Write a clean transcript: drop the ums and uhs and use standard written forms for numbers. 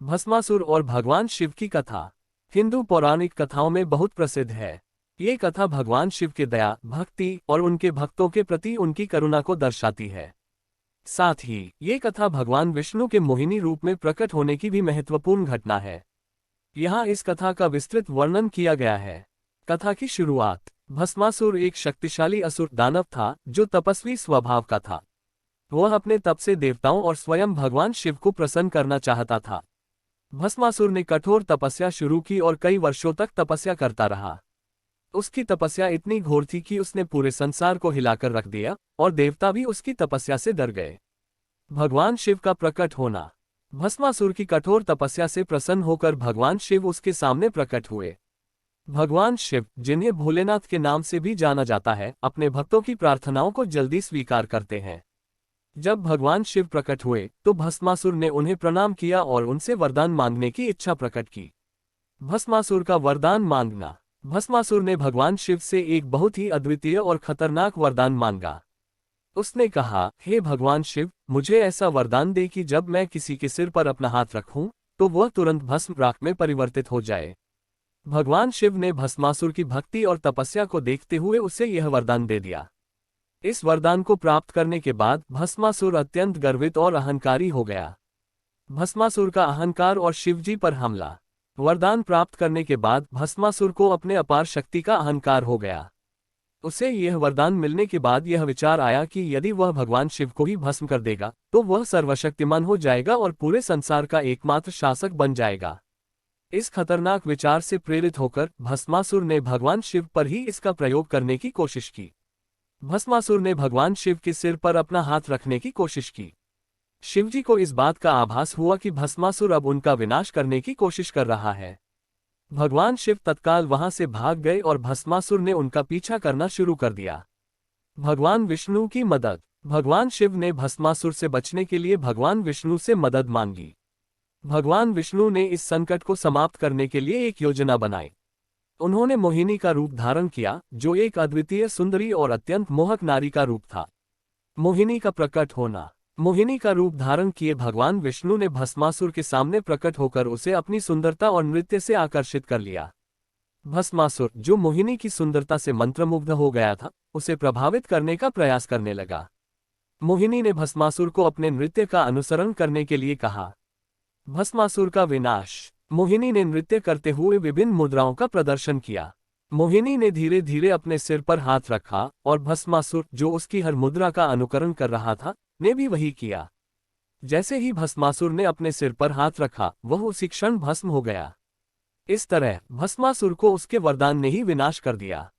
भस्मासुर और भगवान शिव की कथा हिंदू पौराणिक कथाओं में बहुत प्रसिद्ध है। ये कथा भगवान शिव के दया, भक्ति और उनके भक्तों के प्रति उनकी करुणा को दर्शाती है। साथ ही ये कथा भगवान विष्णु के मोहिनी रूप में प्रकट होने की भी महत्वपूर्ण घटना है। यहाँ इस कथा का विस्तृत वर्णन किया गया है। कथा की शुरुआत। भस्मासुर एक शक्तिशाली असुर दानव था जो तपस्वी स्वभाव का था। वह अपने तप से देवताओं और स्वयं भगवान शिव को प्रसन्न करना चाहता था। भस्मासुर ने कठोर तपस्या शुरू की और कई वर्षों तक तपस्या करता रहा। उसकी तपस्या इतनी घोर थी कि उसने पूरे संसार को हिलाकर रख दिया और देवता भी उसकी तपस्या से डर गए। भगवान शिव का प्रकट होना। भस्मासुर की कठोर तपस्या से प्रसन्न होकर भगवान शिव उसके सामने प्रकट हुए। भगवान शिव, जिन्हें भोलेनाथ के नाम से भी जाना जाता है, अपने भक्तों की प्रार्थनाओं को जल्दी स्वीकार करते हैं। जब भगवान शिव प्रकट हुए तो भस्मासुर ने उन्हें प्रणाम किया और उनसे वरदान मांगने की इच्छा प्रकट की। भस्मासुर का वरदान मांगना। भस्मासुर ने भगवान शिव से एक बहुत ही अद्वितीय और खतरनाक वरदान मांगा। उसने कहा, हे भगवान शिव, मुझे ऐसा वरदान दे कि जब मैं किसी के सिर पर अपना हाथ रखूं तो वह तुरंत भस्म राख में परिवर्तित हो जाए। भगवान शिव ने भस्मासुर की भक्ति और तपस्या को देखते हुए उसे यह वरदान दे दिया। इस वरदान को प्राप्त करने के बाद भस्मासुर अत्यंत गर्वित और अहंकारी हो गया। भस्मासुर का अहंकार और शिवजी पर हमला। वरदान प्राप्त करने के बाद भस्मासुर को अपने अपार शक्ति का अहंकार हो गया। उसे यह वरदान मिलने के बाद यह विचार आया कि यदि वह भगवान शिव को ही भस्म कर देगा तो वह सर्वशक्तिमान हो जाएगा और पूरे संसार का एकमात्र शासक बन जाएगा। इस खतरनाक विचार से प्रेरित होकर भस्मासुर ने भगवान शिव पर ही इसका प्रयोग करने की कोशिश की। भस्मासुर ने भगवान शिव के सिर पर अपना हाथ रखने की कोशिश की। शिवजी को इस बात का आभास हुआ कि भस्मासुर अब उनका विनाश करने की कोशिश कर रहा है। भगवान शिव तत्काल वहां से भाग गए और भस्मासुर ने उनका पीछा करना शुरू कर दिया। भगवान विष्णु की मदद। भगवान शिव ने भस्मासुर से बचने के लिए भगवान विष्णु से मदद मांगी। भगवान विष्णु ने इस संकट को समाप्त करने के लिए एक योजना बनाई। उन्होंने मोहिनी का रूप धारण किया, जो एक अद्वितीय सुंदरी और अत्यंत मोहक नारी का रूप था। मोहिनी का प्रकट होना। मोहिनी का रूप धारण किए भगवान विष्णु ने भस्मासुर के सामने प्रकट होकर उसे अपनी सुंदरता और नृत्य से आकर्षित कर लिया। भस्मासुर, जो मोहिनी की सुंदरता से मंत्रमुग्ध हो गया था, उसे प्रभावित करने का प्रयास करने लगा। मोहिनी ने भस्मासुर को अपने नृत्य का अनुसरण करने के लिए कहा। भस्मासुर का विनाश। मोहिनी ने नृत्य करते हुए विभिन्न मुद्राओं का प्रदर्शन किया। मोहिनी ने धीरे धीरे अपने सिर पर हाथ रखा और भस्मासुर, जो उसकी हर मुद्रा का अनुकरण कर रहा था, ने भी वही किया। जैसे ही भस्मासुर ने अपने सिर पर हाथ रखा, वह उसी क्षण भस्म हो गया। इस तरह भस्मासुर को उसके वरदान ने ही विनाश कर दिया।